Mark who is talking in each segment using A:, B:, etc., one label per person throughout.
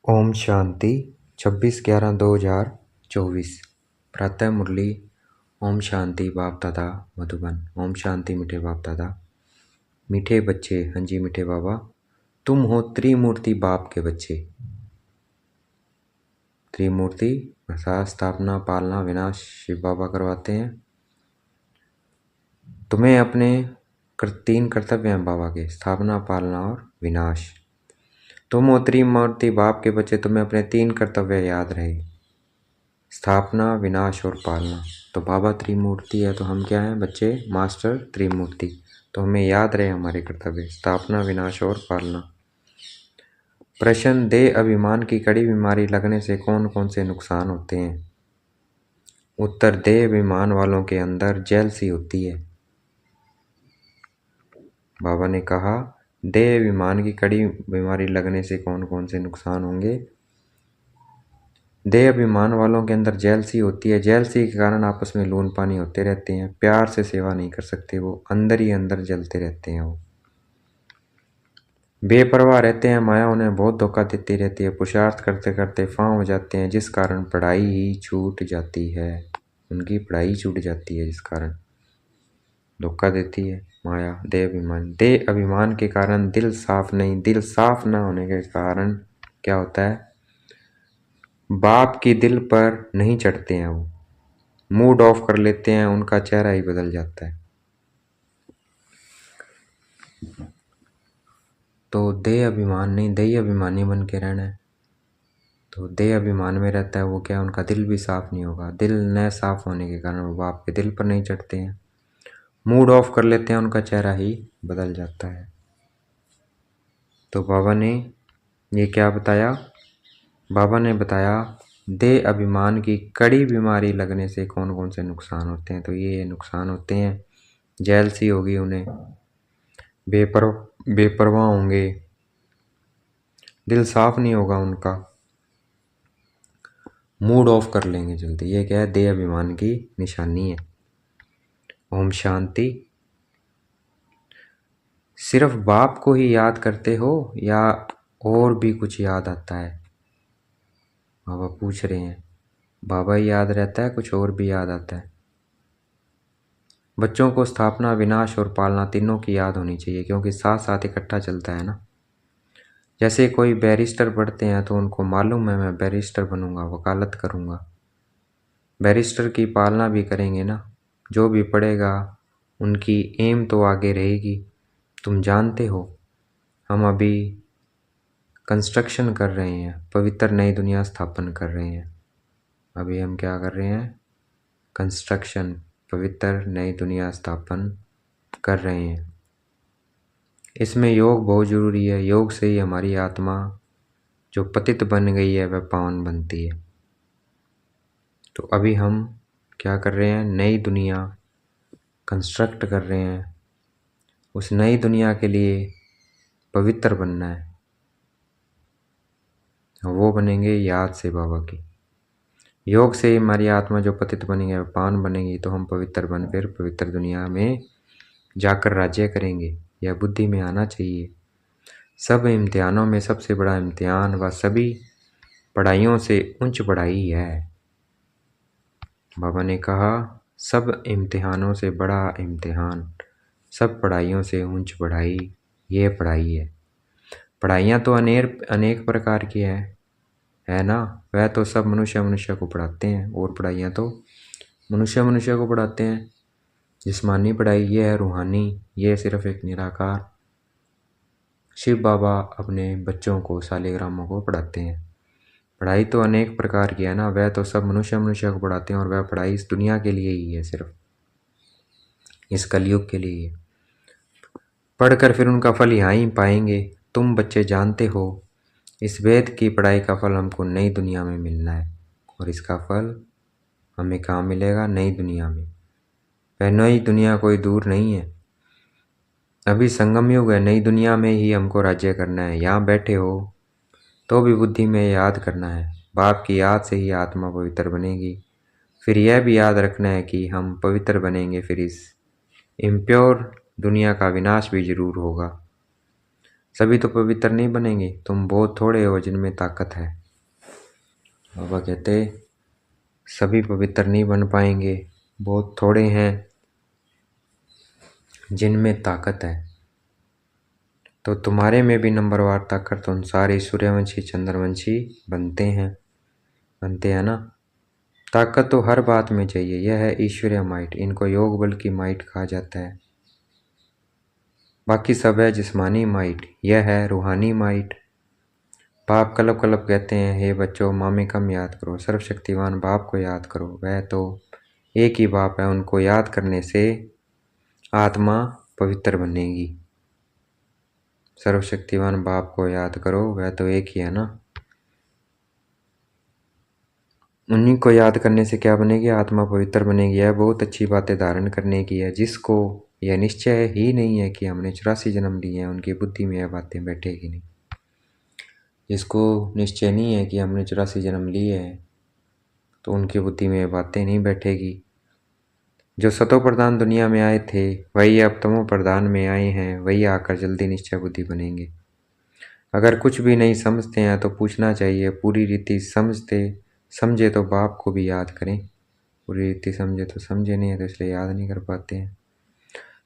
A: ओम शांति 26/11/2024 प्रातः मुरली। ओम शांति बाप दादा मधुबन। ओम शांति मीठे बाप दादा, मीठे बच्चे। हाँ जी मीठे बाबा, तुम हो त्रिमूर्ति बाप के बच्चे। त्रिमूर्ति अर्थात स्थापना, पालना, विनाश शिव बाबा करवाते हैं। तुम्हें अपने 3 कर्तव्य हैं बाबा के, स्थापना, पालना और विनाश। तुम हो त्रिमूर्ति बाप के बच्चे, तुम्हें अपने 3 कर्तव्य याद रहे, स्थापना, विनाश और पालना। तो बाबा त्रिमूर्ति है, तो हम क्या हैं बच्चे, मास्टर त्रिमूर्ति। तो हमें याद रहे हमारे कर्तव्य, स्थापना, विनाश और पालना। प्रश्न, देह अभिमान की कड़ी बीमारी लगने से कौन कौन से नुकसान होते हैं? उत्तर, देह अभिमान वालों के अंदर जेलसी होती है। बाबा ने कहा देह अभिमान की कड़ी बीमारी लगने से कौन कौन से नुकसान होंगे। देह अभिमान वालों के अंदर जेलसी होती है। जेलसी के कारण आपस में लून पानी होते रहते हैं, प्यार से सेवा नहीं कर सकते, वो अंदर ही अंदर जलते रहते हैं। वो बेपरवाह रहते हैं, माया उन्हें बहुत धोखा देती रहती है। पुरुषार्थ करते करते फांव हो जाते हैं, जिस कारण पढ़ाई ही छूट जाती है। उनकी पढ़ाई छूट जाती है, जिस कारण धोखा देती है माया। देह अभिमान, देह अभिमान के कारण दिल साफ नहीं, दिल साफ न होने के कारण क्या होता है, बाप की दिल पर नहीं चढ़ते हैं, वो मूड ऑफ कर लेते हैं, उनका चेहरा ही बदल जाता है। तो देह अभिमान नहीं, देह अभिमानी बन के रहना है। तो देह अभिमान में रहता है वो क्या, उनका दिल भी साफ नहीं होगा। दिल न साफ होने के कारण वो बाप के दिल पर नहीं चढ़ते हैं, मूड ऑफ कर लेते हैं, उनका चेहरा ही बदल जाता है। तो बाबा ने ये क्या बताया, बाबा ने बताया देह अभिमान की कड़ी बीमारी लगने से कौन कौन से नुकसान होते हैं। तो ये नुकसान होते हैं, जेलसी होगी उन्हें, बेपरवाह होंगे, दिल साफ नहीं होगा उनका, मूड ऑफ कर लेंगे जल्दी। ये क्या है, देह अभिमान की निशानी है। ओम शांति। सिर्फ बाप को ही याद करते हो या और भी कुछ याद आता है? बाबा पूछ रहे हैं। बाबा ही याद रहता है, कुछ और भी याद आता है? बच्चों को स्थापना, विनाश और पालना तीनों की याद होनी चाहिए, क्योंकि साथ साथ इकट्ठा चलता है ना। जैसे कोई बैरिस्टर पढ़ते हैं तो उनको मालूम है मैं बैरिस्टर बनूंगा, वकालत करूंगा। बैरिस्टर की पालना भी करेंगे ना, जो भी पढ़ेगा उनकी एम तो आगे रहेगी। तुम जानते हो हम अभी कंस्ट्रक्शन कर रहे हैं, पवित्र नई दुनिया स्थापन कर रहे हैं। अभी हम क्या कर रहे हैं, कंस्ट्रक्शन, पवित्र नई दुनिया स्थापन कर रहे हैं। इसमें योग बहुत ज़रूरी है। योग से ही हमारी आत्मा जो पतित बन गई है वह पावन बनती है। तो अभी हम क्या कर रहे हैं, नई दुनिया कंस्ट्रक्ट कर रहे हैं। उस नई दुनिया के लिए पवित्र बनना है, वो बनेंगे याद से बाबा की। योग से ही हमारी आत्मा जो पतित बनेगी वह पावन बनेगी, तो हम पवित्र बन फिर पवित्र दुनिया में जाकर राज्य करेंगे। यह बुद्धि में आना चाहिए। सब इम्तिहानों में सबसे बड़ा इम्तिहान व सभी पढ़ाइयों से उच्च पढ़ाई है। बाबा ने कहा सब इम्तिहानों से बड़ा इम्तिहान, सब पढ़ाइयों से उच्च पढ़ाई ये पढ़ाई है। पढ़ाइयाँ तो अनेक प्रकार की है ना। वह तो सब मनुष्य को पढ़ाते हैं, और पढ़ाइयाँ तो मनुष्य को पढ़ाते हैं। जिस्मानी पढ़ाई ये है, रूहानी ये सिर्फ एक निराकार शिव बाबा अपने बच्चों को, सालिग्रामों को पढ़ाते हैं। पढ़ाई तो अनेक प्रकार की है ना, वह तो सब मनुष्य को पढ़ाते हैं, और वह पढ़ाई इस दुनिया के लिए ही है, सिर्फ इस कलयुग के लिए। पढ़कर फिर उनका फल यहाँ ही पाएंगे। तुम बच्चे जानते हो इस वेद की पढ़ाई का फल हमको नई दुनिया में मिलना है, और इसका फल हमें कहाँ मिलेगा, नई दुनिया में। वह नई दुनिया कोई दूर नहीं है, अभी संगम युग है। नई दुनिया में ही हमको राज्य करना है। यहाँ बैठे हो तो भी बुद्धि में याद करना है, बाप की याद से ही आत्मा पवित्र बनेगी। फिर यह भी याद रखना है कि हम पवित्र बनेंगे, फिर इस इम्प्योर दुनिया का विनाश भी जरूर होगा। सभी तो पवित्र नहीं बनेंगे, तुम बहुत थोड़े हो जिनमें ताकत है। बाबा कहते सभी पवित्र नहीं बन पाएंगे, बहुत थोड़े हैं जिनमें ताकत है। तो तुम्हारे में भी नंबरवार ताकत तो सारे सूर्यवंशी चंद्रवंशी बनते हैं ना। ताकत तो हर बात में चाहिए, यह है ईश्वरीय माइट, इनको योग बल की माइट कहा जाता है। बाकी सब है जिस्मानी माइट, यह है रूहानी माइट। बाप कलब कलब कहते हैं, हे बच्चों मामे कम याद करो, सर्वशक्तिवान बाप को याद करो, वह तो एक ही बाप है, उनको याद करने से आत्मा पवित्र बनेगी। सर्वशक्तिवान बाप को याद करो, वह तो एक ही है ना। उन्हीं को याद करने से क्या बनेगी, आत्मा पवित्र बनेगी। यह बहुत अच्छी बातें धारण करने की है। जिसको यह निश्चय ही नहीं है कि हमने 84 जन्म लिए हैं, उनकी बुद्धि में यह बातें बैठेगी नहीं। जिसको निश्चय नहीं है कि हमने 84 जन्म लिए हैं, तो उनकी बुद्धि में यह बातें नहीं बैठेगी। जो सतो प्रधान दुनिया में आए थे, वही अब तमो प्रधान में आए हैं, वही आकर जल्दी निश्चय बुद्धि बनेंगे। अगर कुछ भी नहीं समझते हैं तो पूछना चाहिए, पूरी रीति समझे तो बाप को भी याद करें। पूरी रीति समझे तो समझे नहीं है, तो इसलिए याद नहीं कर पाते हैं।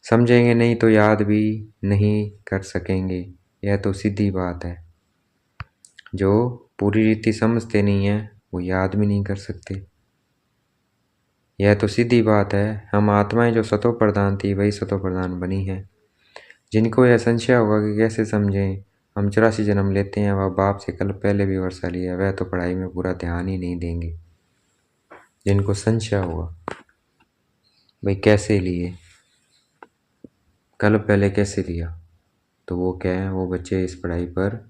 A: समझेंगे नहीं तो याद भी नहीं कर सकेंगे, यह तो सीधी बात है। जो पूरी रीति समझते नहीं है वो याद भी नहीं कर सकते, यह तो सीधी बात है। हम आत्माएं जो सतो प्रधान थी वही सतो प्रधान बनी है। जिनको यह संशय होगा कि कैसे समझें, हम 84 जन्म लेते हैं, वह बाप से कल पहले भी वर्षा लिया, वह तो पढ़ाई में पूरा ध्यान ही नहीं देंगे। जिनको संशय होगा भाई कैसे लिए, कल पहले कैसे लिया, तो वो क्या है, वो बच्चे इस पढ़ाई पर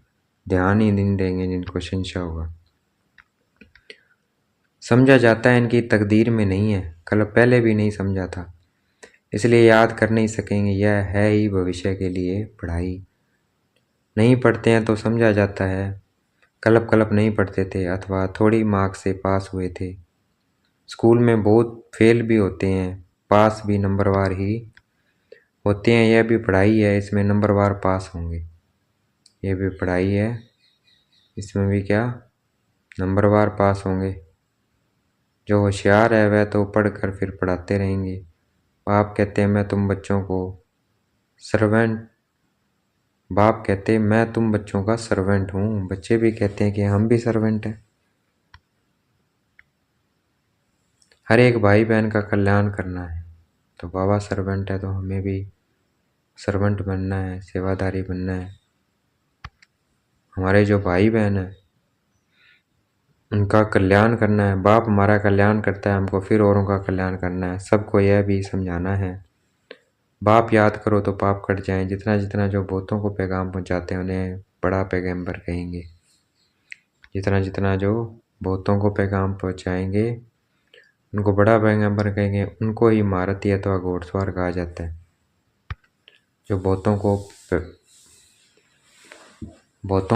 A: ध्यान ही नहीं देंगे। जिनको संशय होगा, समझा जाता है इनकी तकदीर में नहीं है, कल पहले भी नहीं समझा था, इसलिए याद कर नहीं सकेंगे। यह है ही भविष्य के लिए पढ़ाई। नहीं पढ़ते हैं तो समझा जाता है, कलप कलप नहीं पढ़ते थे अथवा थोड़ी मार्क्स से पास हुए थे। स्कूल में बहुत फेल भी होते हैं, पास भी नंबरवार ही होते हैं। यह भी पढ़ाई है, इसमें नंबरवार पास होंगे। यह भी पढ़ाई है, इसमें भी क्या नंबरवार पास होंगे। जो होशियार है वह तो पढ़कर फिर पढ़ाते रहेंगे। बाप कहते हैं मैं तुम बच्चों को सर्वेंट, बाप कहते हैं मैं तुम बच्चों का सर्वेंट हूँ। बच्चे भी कहते हैं कि हम भी सर्वेंट हैं। हर एक भाई बहन का कल्याण करना है, तो बाबा सर्वेंट है तो हमें भी सर्वेंट बनना है, सेवादारी बनना है। हमारे जो भाई बहन है उनका कल्याण करना है। बाप हमारा कल्याण करता है, हमको फिर औरों का कल्याण करना है। सबको यह भी समझाना है, बाप याद करो तो पाप कट जाएं। जितना जितना जो बहुतों को पैगाम पहुंचाते हैं उन्हें बड़ा पैगंबर कहेंगे। जितना जितना जो बहुतों को पैगाम पहुंचाएंगे उनको बड़ा पैगंबर कहेंगे। उनको ही महारथी अथवा घोड़सवार कहा जाता है। जो बहुतों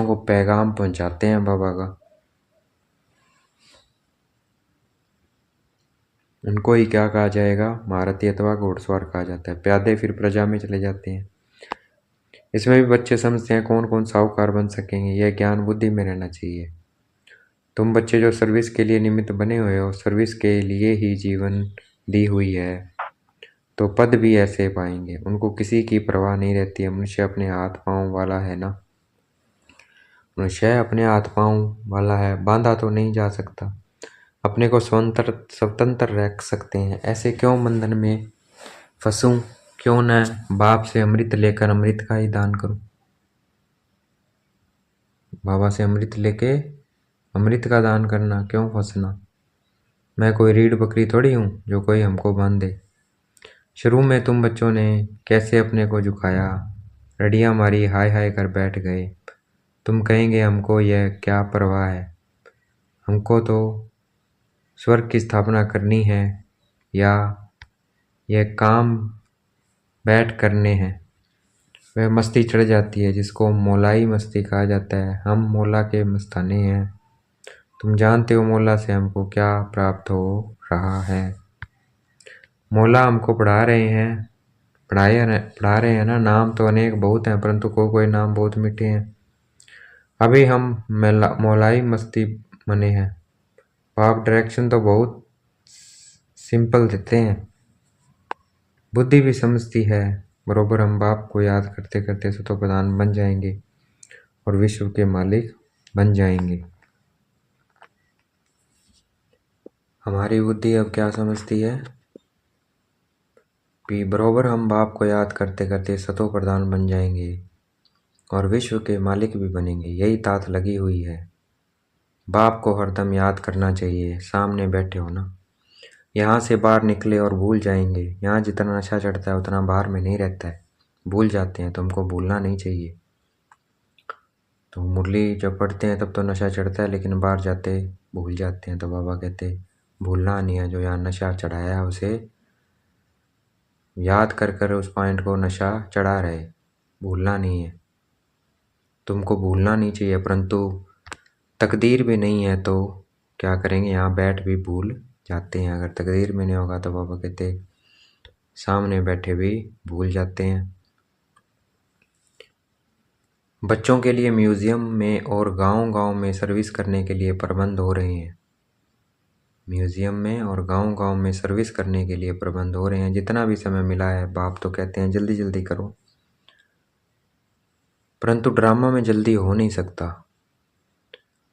A: को पैगाम पहुंचाते हैं बाबा का, उनको ही क्या कहा जाएगा, महारथी अथवा घोड़सवार कहा जाता है। प्यादे फिर प्रजा में चले जाते हैं। इसमें भी बच्चे समझते हैं कौन कौन साहूकार बन सकेंगे, यह ज्ञान बुद्धि में रहना चाहिए। तुम बच्चे जो सर्विस के लिए निमित्त बने हुए हो, सर्विस के लिए ही जीवन दी हुई है, तो पद भी ऐसे पाएंगे। उनको किसी की परवाह नहीं रहती है। मनुष्य अपने हाथ पांव वाला है ना, मनुष्य अपने हाथ पांव वाला है, बांधा तो नहीं जा सकता। अपने को स्वतंत्र रख सकते हैं, ऐसे क्यों बंधन में फंसूं। क्यों न बाप से अमृत लेकर अमृत का ही दान करूं। बाबा से अमृत लेके अमृत का दान करना, क्यों फंसना। मैं कोई रीढ़ बकरी थोड़ी हूँ जो कोई हमको बांध दे। शुरू में तुम बच्चों ने कैसे अपने को झुकाया, रड़ियाँ मारी, हाय हाय कर बैठ गए। तुम कहेंगे हमको यह क्या परवाह है, हमको तो स्वर्ग की स्थापना करनी है या यह काम बैठ करने हैं। वह मस्ती चढ़ जाती है जिसको मोलाई मस्ती कहा जाता है। हम मोला के मस्ताने हैं। तुम जानते हो मोला से हमको क्या प्राप्त हो रहा है। मोला हमको पढ़ा रहे हैं पढ़ा रहे हैं ना। नाम तो अनेक बहुत हैं, परंतु कोई नाम बहुत मीठे हैं। अभी हम मौलाई मस्ती मने हैं। बाप डायरेक्शन तो बहुत सिंपल देते हैं, बुद्धि भी समझती है बरोबर। हम बाप को याद करते करते सतो प्रधान बन जाएंगे और विश्व के मालिक बन जाएंगे। हमारी बुद्धि अब क्या समझती है कि बरोबर हम बाप को याद करते करते सतो प्रधान बन जाएंगे और विश्व के मालिक भी बनेंगे। यही तात लगी हुई है। बाप को हरदम याद करना चाहिए। सामने बैठे हो ना, यहाँ से बाहर निकले और भूल जाएंगे। यहाँ जितना नशा चढ़ता है उतना बाहर में नहीं रहता है, भूल जाते हैं। तो हमको भूलना नहीं चाहिए। तो मुरली जब पढ़ते हैं तब तो नशा चढ़ता है, लेकिन बाहर जाते भूल जाते हैं। तो बाबा कहते भूलना नहीं है, जो यहाँ नशा चढ़ाया है उसे याद कर कर उस पॉइंट को नशा चढ़ा रहे, भूलना नहीं है। तुमको भूलना नहीं चाहिए, परंतु तकदीर भी नहीं है तो क्या करेंगे, यहाँ बैठ भी भूल जाते हैं। अगर तकदीर में नहीं होगा तो बाबा कहते सामने बैठे भी भूल जाते हैं। बच्चों के लिए म्यूज़ियम में और गांव-गांव में सर्विस करने के लिए प्रबंध हो रहे हैं। म्यूज़ियम में और गांव-गांव में सर्विस करने के लिए प्रबंध हो रहे हैं। जितना भी समय मिला है बाप तो कहते हैं जल्दी जल्दी करो, परंतु ड्रामा में जल्दी हो नहीं सकता।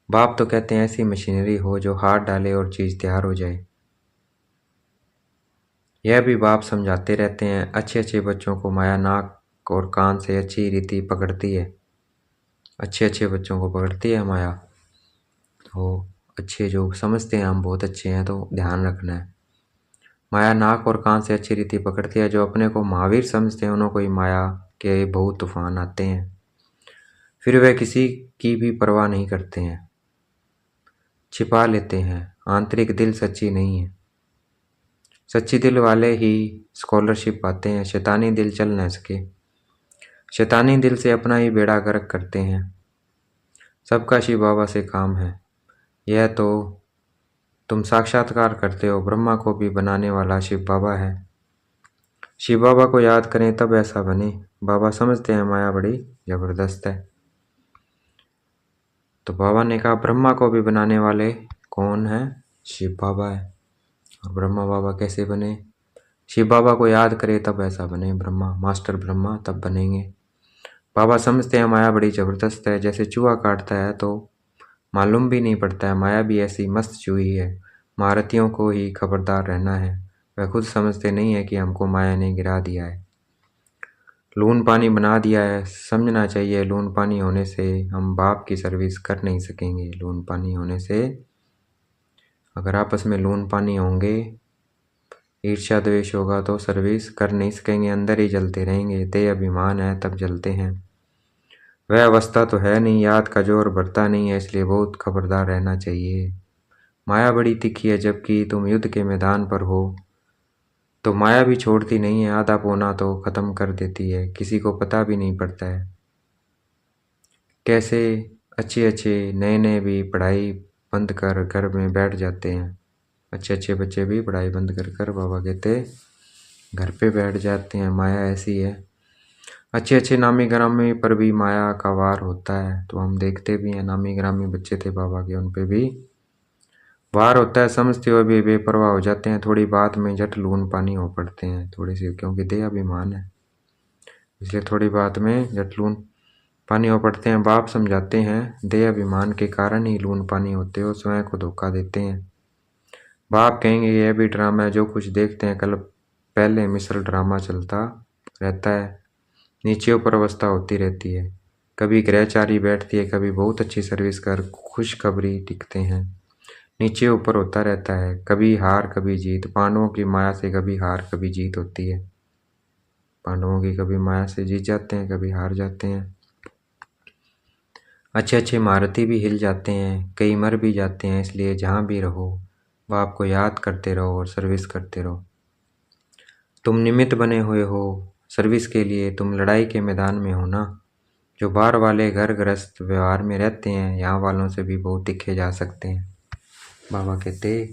A: बाप तो कहते हैं ऐसी मशीनरी हो जो हाथ डाले और चीज़ तैयार हो जाए। यह भी बाप समझाते रहते हैं। अच्छे अच्छे बच्चों को माया नाक और कान से अच्छी रीति पकड़ती है। अच्छे अच्छे बच्चों को पकड़ती है माया। तो अच्छे जो समझते हैं हम बहुत अच्छे हैं, तो ध्यान रखना है। माया नाक और कान से अच्छी रीति पकड़ती है। जो अपने को महावीर समझते हैं उन्होंने कोई माया के बहुत तूफान आते हैं, फिर वे किसी की भी परवाह नहीं करते हैं, छिपा लेते हैं। आंतरिक दिल सच्ची नहीं है। सच्ची दिल वाले ही स्कॉलरशिप पाते हैं। शैतानी दिल चल न सके। शैतानी दिल से अपना ही बेड़ा गर्क करते हैं। सबका शिव बाबा से काम है। यह तो तुम साक्षात्कार करते हो। ब्रह्मा को भी बनाने वाला शिव बाबा है। शिव बाबा को याद करें तब ऐसा बने। बाबा समझते हैं माया बड़ी जबरदस्त है। तो बाबा ने कहा ब्रह्मा को भी बनाने वाले कौन है? शिव बाबा है। और ब्रह्मा बाबा कैसे बने? शिव बाबा को याद करे तब ऐसा बने। ब्रह्मा मास्टर ब्रह्मा तब बनेंगे। बाबा समझते हैं माया बड़ी ज़बरदस्त है। जैसे चूहा काटता है तो मालूम भी नहीं पड़ता है, माया भी ऐसी मस्त चूही है। महारथियों को ही खबरदार रहना है। वह खुद समझते नहीं है कि हमको माया ने गिरा दिया है, लून पानी बना दिया है। समझना चाहिए लून पानी होने से हम बाप की सर्विस कर नहीं सकेंगे। लून पानी होने से अगर आपस में लून पानी होंगे, ईर्ष्या द्वेष होगा तो सर्विस कर नहीं सकेंगे, अंदर ही जलते रहेंगे। देह अभिमान है तब जलते हैं। वह अवस्था तो है नहीं, याद का जोर बढ़ता नहीं है, इसलिए बहुत खबरदार रहना चाहिए। माया बड़ी तीखी है। जबकि तुम युद्ध के मैदान पर हो तो माया भी छोड़ती नहीं है। आधा पौना तो ख़त्म कर देती है, किसी को पता भी नहीं पड़ता है। कैसे अच्छे अच्छे नए नए भी पढ़ाई बंद कर घर में बैठ जाते हैं। अच्छे अच्छे बच्चे भी पढ़ाई बंद कर कर बाबा कहते घर पे बैठ जाते हैं। माया ऐसी है। अच्छे अच्छे नामी ग्रामी पर भी माया का वार होता है। तो हम देखते भी हैं, नामी ग्रामी बच्चे थे बाबा के, उन पे भी वार होता है। समझते हुए भी बेपरवाह हो जाते हैं। थोड़ी बात में झट लून पानी हो पड़ते हैं थोड़ी सी, क्योंकि देह अभिमान है, इसलिए थोड़ी बात में झट लून पानी हो पड़ते हैं। बाप समझाते हैं देह अभिमान के कारण ही लून पानी होते हो, स्वयं को धोखा देते हैं। बाप कहेंगे यह भी ड्रामा है। जो कुछ देखते हैं कल पहले मिसल ड्रामा चलता रहता है। नीचे ऊपर अवस्था होती रहती है। कभी ग्रहचारी बैठती है, कभी बहुत अच्छी सर्विस कर खुशखबरी टिकते हैं। नीचे ऊपर होता रहता है, कभी हार कभी जीत। पांडवों की माया से कभी हार कभी जीत होती है। पांडवों की कभी माया से जीत जाते हैं, कभी हार जाते हैं। अच्छे अच्छे महारथी भी हिल जाते हैं, कई मर भी जाते हैं। इसलिए जहाँ भी रहो बाप को याद करते रहो और सर्विस करते रहो। तुम निमित्त बने हुए हो सर्विस के लिए। तुम लड़ाई के मैदान में हो ना। जो बाहर वाले घर गृहस्थ व्यवहार में रहते हैं, यहाँ वालों से भी बहुत दिखे जा सकते हैं। बाबा कहते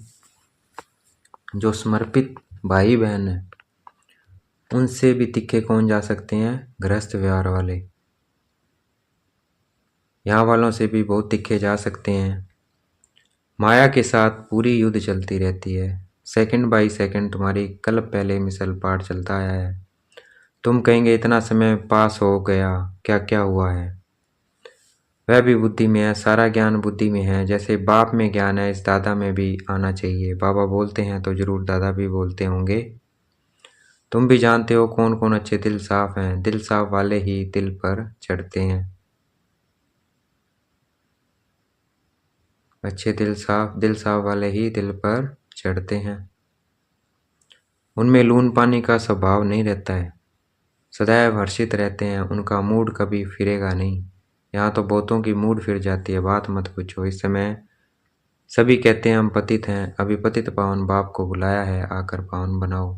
A: जो समर्पित भाई बहन है उनसे भी तीखे कौन जा सकते हैं? गृहस्थ व्यवहार वाले। यहाँ वालों से भी बहुत तीखे जा सकते हैं। माया के साथ पूरी युद्ध चलती रहती है। सेकंड बाई सेकंड तुम्हारी कल पहले मिसल पार चलता आया है। तुम कहेंगे इतना समय पास हो गया, क्या क्या हुआ है? वह भी बुद्धि में है, सारा ज्ञान बुद्धि में है। जैसे बाप में ज्ञान है, इस दादा में भी आना चाहिए। बाबा बोलते हैं तो जरूर दादा भी बोलते होंगे। तुम भी जानते हो कौन कौन अच्छे दिल साफ हैं। दिल साफ वाले ही दिल पर चढ़ते हैं। अच्छे दिल साफ वाले ही दिल पर चढ़ते हैं। उनमें लून पानी का स्वभाव नहीं रहता है, सदैव हर्षित रहते हैं। उनका मूड कभी फिरेगा नहीं। यहाँ तो बहुतों की मूड फिर जाती है, बात मत पूछो। इस समय सभी कहते हैं हम पतित हैं। अभी पतित पावन बाप को बुलाया है, आकर पावन बनाओ।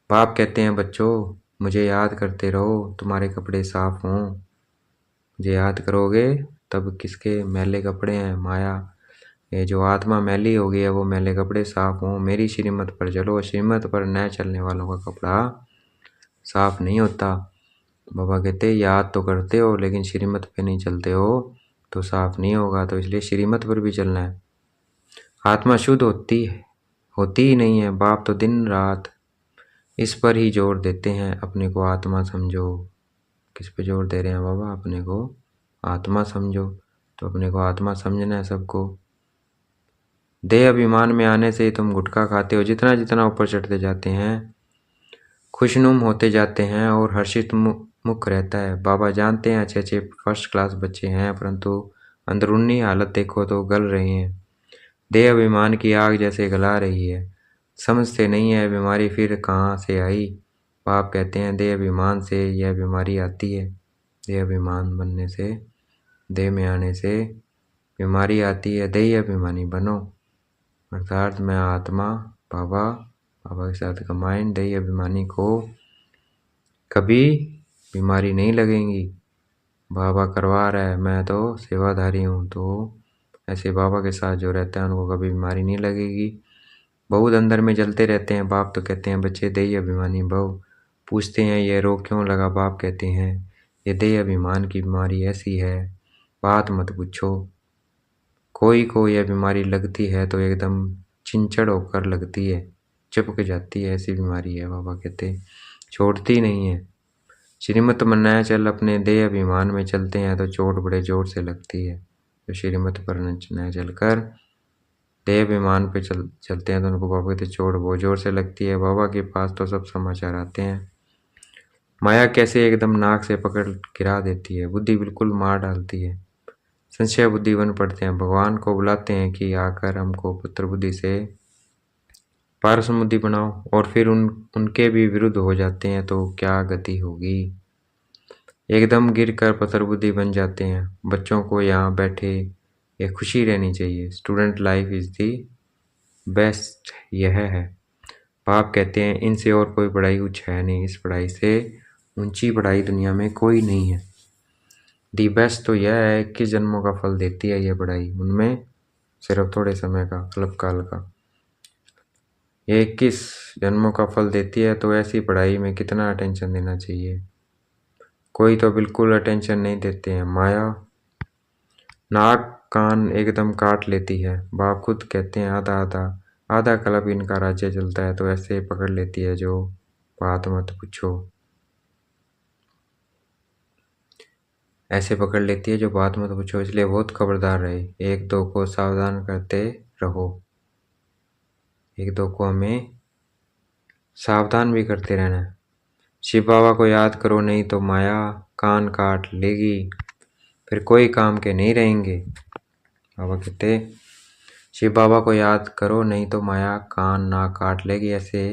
A: बाप कहते हैं बच्चों, मुझे याद करते रहो, तुम्हारे कपड़े साफ हों। मुझे याद करोगे तब किसके मैले कपड़े हैं? माया, ये जो आत्मा मैली हो गई है, वो मैले कपड़े साफ हों। मेरी श्रीमत पर चलो। श्रीमत पर न चलने वालों का कपड़ा साफ नहीं होता। बाबा कहते याद तो करते हो, लेकिन श्रीमत पे नहीं चलते हो तो साफ नहीं होगा। तो इसलिए श्रीमत पर भी चलना है। आत्मा शुद्ध होती ही नहीं है। बाप तो दिन रात इस पर ही जोर देते हैं, अपने को आत्मा समझो। किस पे जोर दे रहे हैं बाबा? अपने को आत्मा समझो। तो अपने को आत्मा समझना है सबको। देह अभिमान में आने से ही तुम गुटखा खाते हो। जितना जितना ऊपर चढ़ते जाते हैं, खुशनुम होते जाते हैं और हर्षित मुख रहता है। बाबा जानते हैं अच्छे अच्छे फर्स्ट क्लास बच्चे हैं, परंतु अंदरूनी हालत देखो तो गल रहे हैं। देह अभिमान की आग जैसे गला रही है। समझते नहीं है बीमारी फिर कहाँ से आई। बाप कहते हैं देह अभिमान से यह बीमारी आती है। देह अभिमान बनने से, देह में आने से बीमारी आती है। देह अभिमानी बनो, अर्थात मैं आत्मा बाबा के साथ कंबाइन। देह अभिमानी को कभी बीमारी नहीं लगेगी। बाबा करवा रहा है, मैं तो सेवाधारी हूँ। तो ऐसे बाबा के साथ जो रहता है उनको कभी बीमारी नहीं लगेगी। बहुत अंदर में जलते रहते हैं। बाप तो कहते हैं बच्चे देह अभिमानी भव। पूछते हैं ये रोग क्यों लगा? बाप कहते हैं ये देह अभिमान की बीमारी ऐसी है, बात मत पूछो। कोई को यह बीमारी लगती है तो एकदम चिंचड़ होकर लगती है, चिपक जाती है। ऐसी बीमारी है। बाबा कहते छोड़ती नहीं है। श्रीमत मनाया चल, अपने देह अभिमान में चलते हैं तो चोट बड़े जोर से लगती है। तो श्रीमत पर न चलकर देह अभिमान पे चलते हैं तो उनको बाबा कहते चोट बहुत जोर से लगती है। बाबा के पास तो सब समाचार आते हैं। माया कैसे एकदम नाक से पकड़ गिरा देती है, बुद्धि बिल्कुल मार डालती है। संशय बुद्धि बन पड़ते हैं। भगवान को बुलाते हैं कि आकर हमको पुत्र बुद्धि से पारस बुद्धि बनाओ, और फिर उनके भी विरुद्ध हो जाते हैं तो क्या गति होगी? एकदम गिर कर पत्थर बुद्धि बन जाते हैं। बच्चों को यहाँ बैठे ये खुशी रहनी चाहिए। Student life is the best, यह है। बाप कहते हैं इनसे और कोई पढ़ाई कुछ है नहीं। इस पढ़ाई से ऊंची पढ़ाई दुनिया में कोई नहीं है। दी बेस्ट तो यह है कि जन्मों का फल देती है यह पढ़ाई। उनमें सिर्फ थोड़े समय का, अल्पकाल का। ये 21 जन्मों का फल देती है। तो ऐसी पढ़ाई में कितना अटेंशन देना चाहिए? कोई तो बिल्कुल अटेंशन नहीं देते हैं। माया नाक कान एकदम काट लेती है। बाप खुद कहते हैं आधा कल्प इनका राज्य चलता है। तो ऐसे पकड़ लेती है जो बात मत पूछो। ऐसे पकड़ लेती है जो बात मत पूछो। इसलिए बहुत खबरदार रहे। एक दो को सावधान करते रहो। एक दो को हमें सावधान भी करते रहना है। शिव बाबा को याद करो, नहीं तो माया कान काट लेगी, फिर कोई काम के नहीं रहेंगे। बाबा कहते शिव बाबा को याद करो, नहीं तो माया कान ना काट लेगी। ऐसे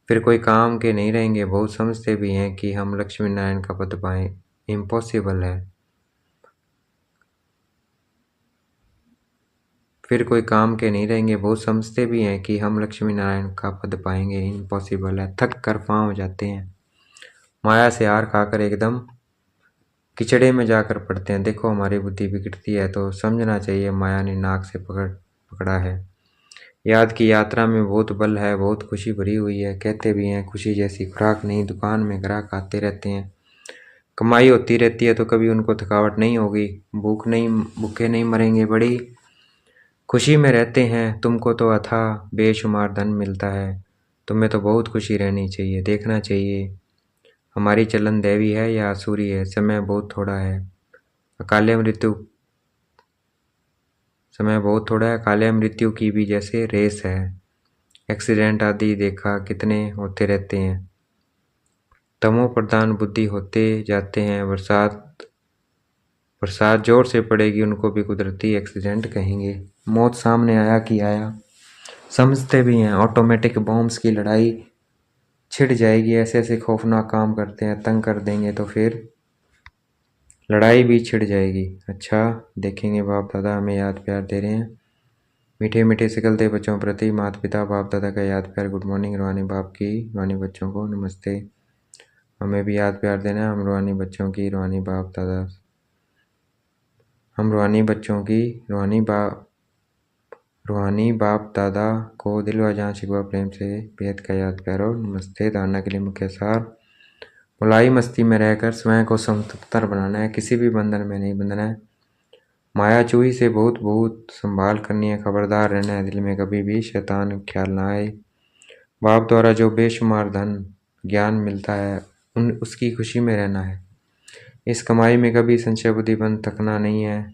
A: फिर कोई काम के नहीं रहेंगे। बहुत समझते भी हैं कि हम लक्ष्मी नारायण का पद पाएं, इम्पॉसिबल है। फिर कोई काम के नहीं रहेंगे। बहुत समझते भी हैं कि हम लक्ष्मी नारायण का पद पाएंगे, इम्पॉसिबल है। थक कर पाँव हो जाते हैं। माया से हार खाकर एकदम किचड़े में जाकर पड़ते हैं। देखो हमारी बुद्धि बिगड़ती है तो समझना चाहिए माया ने नाक से पकड़ा है। याद की यात्रा में बहुत बल है, बहुत खुशी भरी हुई है। कहते भी हैं खुशी जैसी खुराक नहीं, दुकान में ग्राहक आते रहते हैं। कमाई होती रहती है तो कभी उनको थकावट नहीं होगी। भूखे नहीं मरेंगे, बड़ी खुशी में रहते हैं। तुमको तो अथाह बेशुमार धन मिलता है, तुम्हें तो बहुत खुशी रहनी चाहिए। देखना चाहिए हमारी चलन दैवी है या आसुरी है। अकाले मृत्यु समय बहुत थोड़ा है, अकाले मृत्यु की भी जैसे रेस है। एक्सीडेंट आदि देखा कितने होते रहते हैं। तमो प्रधान बुद्धि होते जाते हैं। बरसात जोर से पड़ेगी, उनको भी कुदरती एक्सीडेंट कहेंगे। मौत सामने आया कि आया, समझते भी हैं। ऑटोमेटिक बॉम्ब्स की लड़ाई छिड़ जाएगी। ऐसे ऐसे खौफनाक काम करते हैं, तंग कर देंगे तो फिर लड़ाई भी छिड़ जाएगी। अच्छा देखेंगे बाप दादा हमें याद प्यार दे रहे हैं। मीठे मीठे सिकलते बच्चों प्रति माता पिता बाप दादा का याद प्यार। गुड मॉर्निंग रूहानी बाप की, रूहानी बच्चों को नमस्ते। हमें भी याद प्यार देना है। हम रूहानी बच्चों की, रूहानी बाप दादा, हम रूहानी बच्चों की, रूहानी बाप दादा को दिल व जान शिकवा प्रेम से बेहद का याद प्यार और नमस्ते। धारणा के लिए मुख्य सार, मुलाई मस्ती में रहकर स्वयं को स्वतंत्र बनाना है, किसी भी बंधन में नहीं बंधना है। माया चूही से बहुत बहुत संभाल करनी है। खबरदार रहना है, दिल में कभी भी शैतान ख्याल ना आए। बाप द्वारा जो बेशुमार धन ज्ञान मिलता है उसकी खुशी में रहना है। इस कमाई में कभी संशय बुद्धिबंद थकना नहीं है।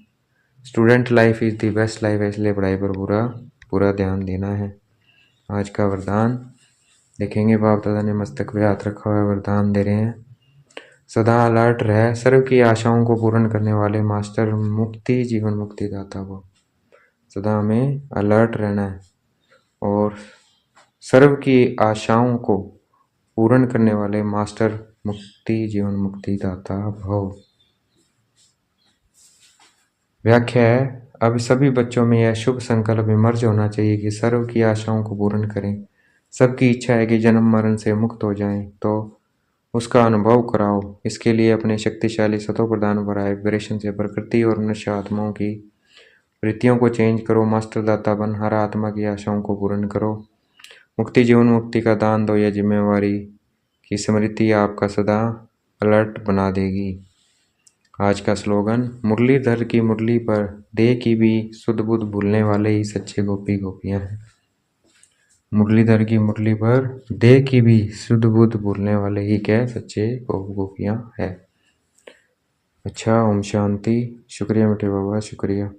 A: Student life is the best life है, इसलिए पढ़ाई पर पूरा पूरा ध्यान देना है। आज का वरदान देखेंगे। बाप दादा ने मस्तक पे हाथ रखा हुआ वरदान दे रहे हैं। सदा अलर्ट रहे, सर्व की आशाओं को पूर्ण करने वाले मास्टर मुक्ति जीवन मुक्ति दाता को सदा हमें अलर्ट रहना है और सर्व की आशाओं को पूर्ण करने वाले मास्टर मुक्ति जीवन मुक्ति दाता भव। व्याख्या है, अब सभी बच्चों में यह शुभ संकल्प विमर्श होना चाहिए कि सर्व की आशाओं को पूर्ण करें। सबकी इच्छा है कि जन्म मरण से मुक्त हो जाएं, तो उसका अनुभव कराओ। इसके लिए अपने शक्तिशाली सतो प्रदान पर वाइब्रेशन से प्रकृति और मनुष्य आत्माओं की वृत्तियों को चेंज करो। मास्टर दाता बन हर आत्मा की आशाओं को पूर्ण करो। मुक्ति जीवन मुक्ति का दान दो। यह जिम्मेवारी की स्मृति आपका सदा अलर्ट बना देगी। आज का स्लोगन, मुरलीधर की मुरली पर देह की भी सुध बुध भूलने वाले ही सच्चे गोपी गोपियां हैं। मुरलीधर की मुरली पर देह की भी सुध बुध भूलने वाले ही क्या सच्चे गोपियां है। अच्छा, ओम शांति। शुक्रिया मीठे बाबा, शुक्रिया।